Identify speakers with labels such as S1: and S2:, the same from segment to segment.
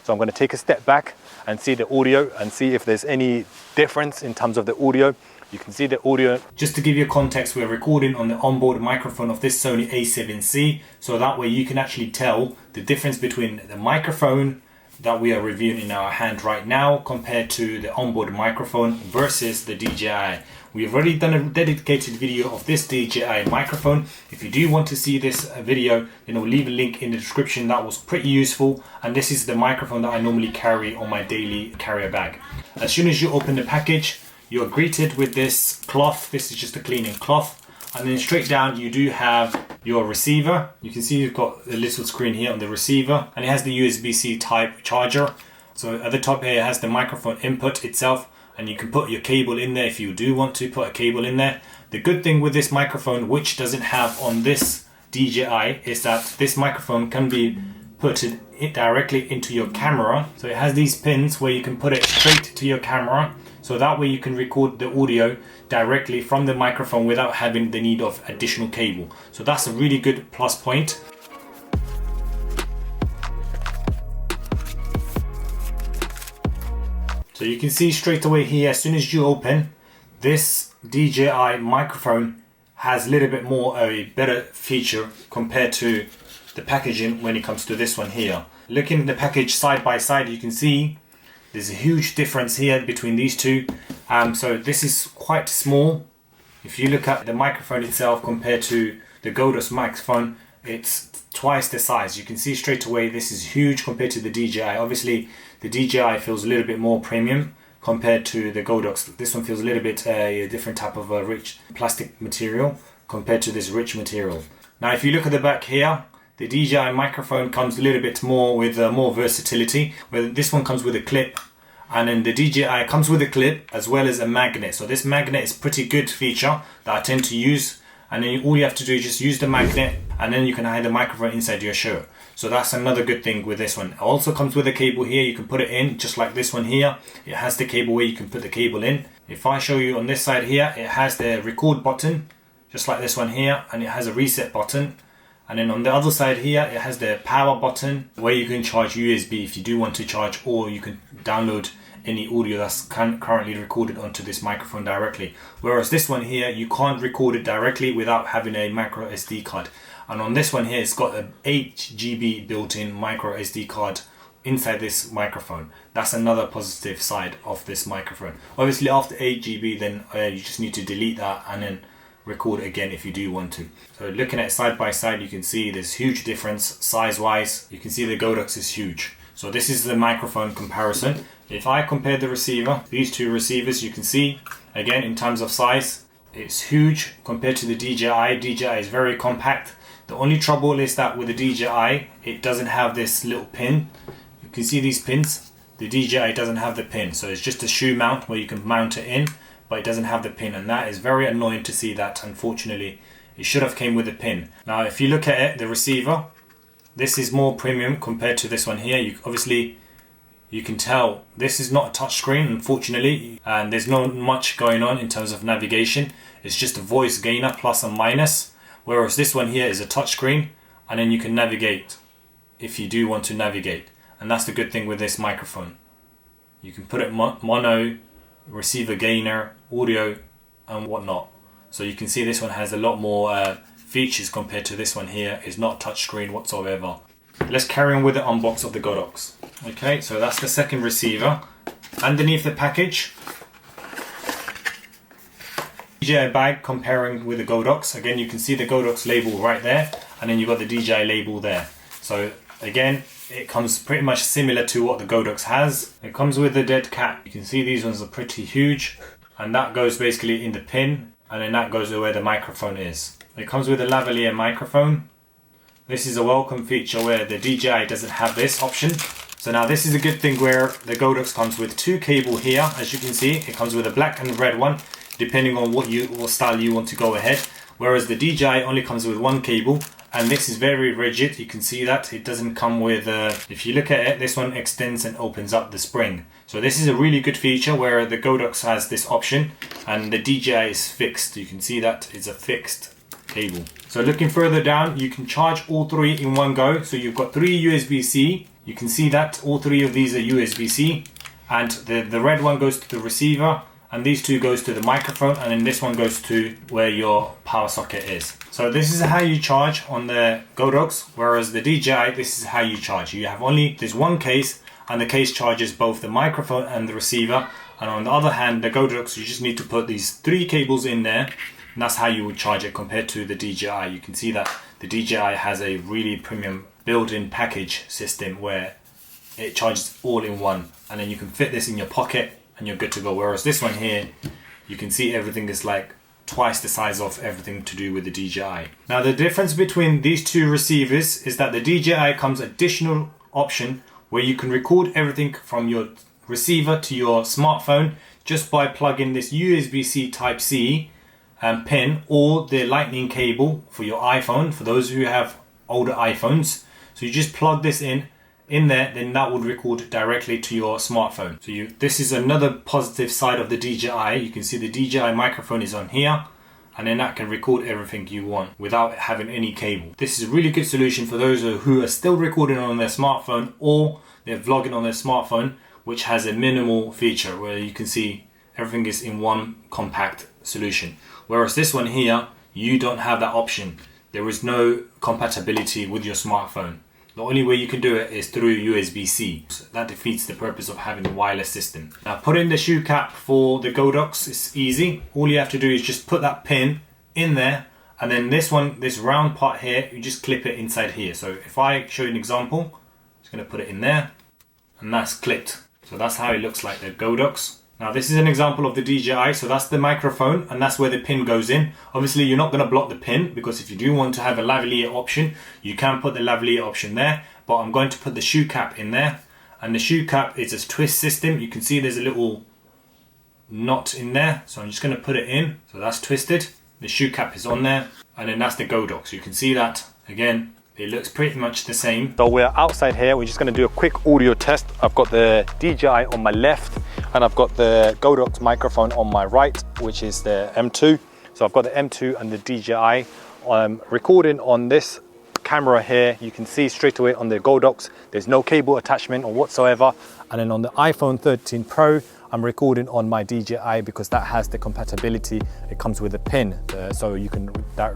S1: So I'm going to take a step back and see the audio and see if there's any difference in terms of the audio. You can see the audio. Just to give you context, we're recording on the onboard microphone of this Sony a7C, so that way you can actually tell the difference between the microphone that we are reviewing in our hand right now compared to the onboard microphone versus the DJI. We've already done a dedicated video of this DJI microphone. If you do want to see this video, then I'll leave a link in the description. That was pretty useful, and this is the microphone that I normally carry on my daily carrier bag. As soon as you open the package, you're greeted with this cloth. This is just a cleaning cloth, and then straight down you do have your receiver. You can see you've got a little screen here on the receiver, and it has the USB-C type charger. So at the top here it has the microphone input itself, and you can put your cable in there if you do want to put a cable in there. The good thing with this microphone, which doesn't have on this DJI, is that this microphone can be put directly into your camera. So it has these pins where you can put it straight to your camera, so that way you can record the audio directly from the microphone without having the need of additional cable. So that's a really good plus point. So you can see straight away here, as soon as you open, this DJI microphone has a little bit more a better feature compared to the packaging when it comes to this one here. Looking at the package side by side, you can see there's a huge difference here between these two. So this is quite small. If you look at the microphone itself compared to the Godox microphone, it's twice the size. You can see straight away this is huge compared to the DJI. Obviously the DJI feels a little bit more premium compared to the Godox. This one feels a little bit a different type of rich plastic material compared to this rich material. Now if you look at the back here, the DJI microphone comes a little bit more with more versatility, where this one comes with a clip, and then the DJI comes with a clip as well as a magnet. So this magnet is a pretty good feature that I tend to use, and then all you have to do is just use the magnet, and then you can hide the microphone inside your shirt. So that's another good thing with this one. It also comes with a cable here. You can put it in just like this one here. It has the cable where you can put the cable in. If I show you on this side here, it has the record button just like this one here, and it has a reset button. And then on the other side here, it has the power button where you can charge USB if you do want to charge, or you can download any audio that's currently recorded onto this microphone directly. Whereas this one here, you can't record it directly without having a micro SD card. And on this one here, it's got an 8 GB built-in micro SD card inside this microphone. That's another positive side of this microphone. Obviously after 8 GB, then you just need to delete that and then record again if you do want to. So looking at side by side, you can see there's huge difference size wise. You can see the Godox is huge. So this is the microphone comparison. If I compare the receiver, these two receivers, you can see again in terms of size, it's huge compared to the DJI. DJI is very compact. The only trouble is that with the DJI, it doesn't have this little pin. You can see these pins. The DJI doesn't have the pin, so it's just a shoe mount where you can mount it in, but it doesn't have the pin, and that is very annoying to see that. Unfortunately, it should have came with a pin. Now if you look at it, the receiver, this is more premium compared to this one here. You can tell this is not a touch screen, unfortunately, and there's not much going on in terms of navigation. It's just a voice gainer plus and minus, whereas this one here is a touch screen, and then you can navigate if you do want to navigate. And that's the good thing with this microphone. You can put it mono, receiver gainer, audio and whatnot. So you can see this one has a lot more features compared to this one here. It's not touchscreen whatsoever. Let's carry on with the unbox of the Godox. Okay, so that's the second receiver. Underneath the package, DJI bag comparing with the Godox. Again, you can see the Godox label right there, and then you've got the DJI label there. So again, it comes pretty much similar to what the Godox has. It comes with the dead cat. You can see these ones are pretty huge, and that goes basically in the pin, and then that goes where the microphone is. It comes with a lavalier microphone. This is a welcome feature where the DJI doesn't have this option. So now this is a good thing where the Godox comes with two cable here. As you can see, it comes with a black and red one, depending on what style you want to go ahead. Whereas the DJI only comes with one cable, and this is very rigid. You can see that it doesn't come with if you look at it, this one extends and opens up the spring. So this is a really good feature where the Godox has this option and the DJI is fixed. You can see that it's a fixed cable. So looking further down, you can charge all three in one go. So you've got three USB-C You can see that all three of these are USB-C, and the red one goes to the receiver, and these two goes to the microphone, and then this one goes to where your power socket is. So this is how you charge on the Godox, whereas the DJI, this is how you charge. You have only this one case, and the case charges both the microphone and the receiver. And on the other hand, the Godox, you just need to put these 3 cables in there, and that's how you would charge it compared to the DJI. You can see that the DJI has a really premium built-in package system where it charges all in one, and then you can fit this in your pocket and you're good to go. Whereas this one here, you can see everything is like twice the size of everything to do with the DJI. Now the difference between these two receivers is that the DJI comes additional option where you can record everything from your receiver to your smartphone just by plugging this USB-C Type-C pin or the lightning cable for your iPhone, for those who have older iPhones. So you just plug this in there, then that would record directly to your smartphone. So this is another positive side of the DJI. You can see the DJI microphone is on here, and then that can record everything you want without having any cable. This is a really good solution for those who are still recording on their smartphone or they're vlogging on their smartphone, which has a minimal feature where you can see everything is in one compact solution. Whereas this one here, you don't have that option. There is no compatibility with your smartphone. The only way you can do it is through USB-C. So that defeats the purpose of having a wireless system. Now putting the shoe cap for the Godox is easy. All you have to do is just put that pin in there, and then this round part here, you just clip it inside here. So if I show you an example, I'm just going to put it in there, and that's clipped. So that's how it looks like, the Godox. Now this is an example of the DJI, so that's the microphone and that's where the pin goes in. Obviously you're not going to block the pin, because if you do want to have a lavalier option, you can put the lavalier option there, but I'm going to put the shoe cap in there. And the shoe cap is a twist system. You can see there's a little knot in there, so I'm just going to put it in. So that's twisted, the shoe cap is on there, and then that's the Godox. You can see that again. It looks pretty much the same. So we're outside here. We're just going to do a quick audio test. I've got the DJI on my left, and I've got the Godox microphone on my right, which is the M2. So I've got the M2 and the DJI. I'm recording on this camera here. You can see straight away on the Godox, there's no cable attachment or whatsoever. And then on the iPhone 13 Pro, I'm recording on my DJI because that has the compatibility. It comes with a pin, so you can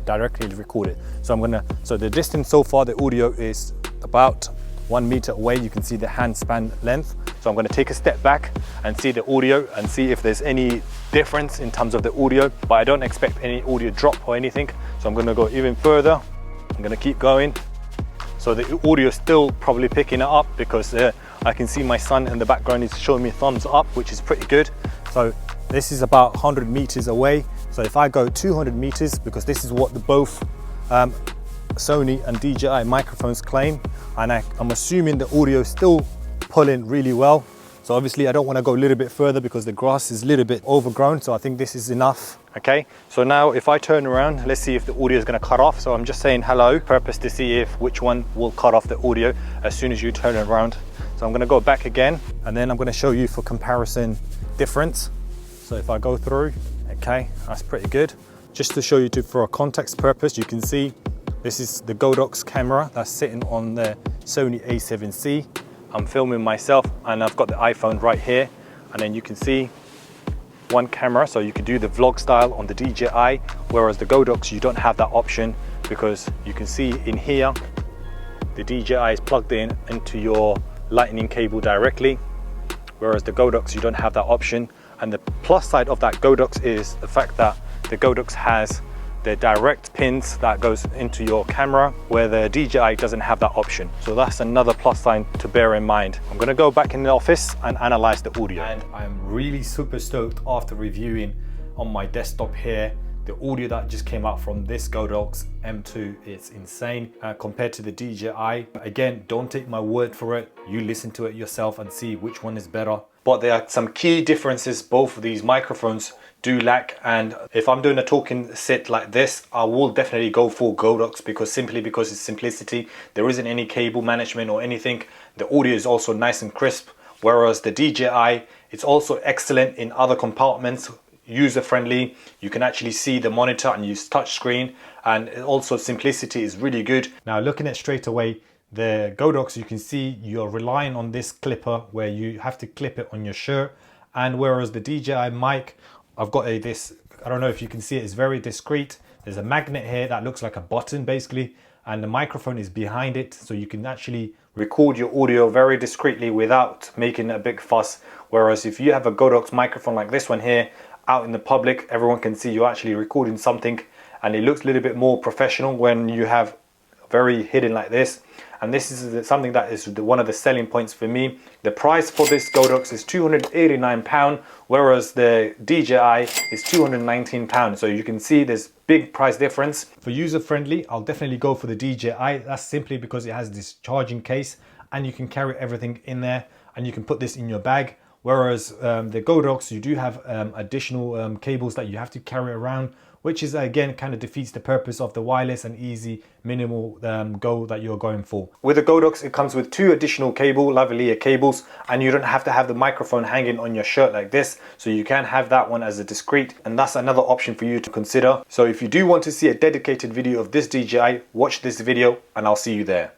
S1: directly record it. So the distance so far, the audio is about 1 meter away. You can see the hand span length. So I'm going to take a step back and see the audio and see if there's any difference in terms of the audio, but I don't expect any audio drop or anything. So I'm going to go even further. I'm going to keep going. So the audio is still probably picking it up because I can see my son in the background is showing me thumbs up, which is pretty good. So this is about 100 meters away. So if I go 200 meters, because this is what the both Sony and DJI microphones claim, and I'm assuming the audio is still pulling really well. So obviously I don't want to go a little bit further because the grass is a little bit overgrown. So I think this is enough. Okay, so now if I turn around, let's see if the audio is going to cut off. So I'm just saying hello, purpose to see if which one will cut off the audio as soon as you turn around. So I'm going to go back again, and then I'm going to show you for comparison difference. So if I go through, okay, that's pretty good. Just to show you for a context purpose, you can see this is the Godox camera that's sitting on the Sony A7C. I'm filming myself and I've got the iPhone right here, and then you can see one camera, so you can do the vlog style on the DJI, whereas the Godox you don't have that option, because you can see in here the DJI is plugged into your lightning cable directly, whereas the Godox you don't have that option. And the plus side of that Godox is the fact that the Godox has the direct pins that goes into your camera, where the DJI doesn't have that option. So that's another plus sign to bear in mind. I'm going to go back in the office and analyze the audio. And I'm really super stoked after reviewing on my desktop here. The audio that just came out from this Godox M2 is insane compared to the DJI. Again, don't take my word for it. You listen to it yourself and see which one is better. But there are some key differences both of these microphones do lack, and if I'm doing a talking sit like this, I will definitely go for Godox simply because it's simplicity. There isn't any cable management or anything. The audio is also nice and crisp, whereas the DJI, it's also excellent in other compartments, user friendly. You can actually see the monitor and use touch screen, and also simplicity is really good. Now looking at straight away The Godox, you can see you're relying on this clipper where you have to clip it on your shirt. And whereas the DJI mic, I've got this, I don't know if you can see it, it's very discreet. There's a magnet here that looks like a button basically, and the microphone is behind it, so you can actually record your audio very discreetly without making a big fuss. Whereas if you have a Godox microphone like this one here, out in the public, everyone can see you're actually recording something, and it looks a little bit more professional when you have very hidden like this. And this is something that is one of the selling points for me. The price for this Godox is £289, whereas the DJI is £219. So you can see there's big price difference. For user friendly, I'll definitely go for the DJI. That's simply because it has this charging case and you can carry everything in there, and you can put this in your bag. Whereas the Godox, you do have additional cables that you have to carry around, which is again kind of defeats the purpose of the wireless and easy minimal goal that you're going for. With the Godox, it comes with 2 additional lavalier cables, and you don't have to have the microphone hanging on your shirt like this, so you can have that one as a discreet, and that's another option for you to consider. So if you do want to see a dedicated video of this DJI, watch this video and I'll see you there.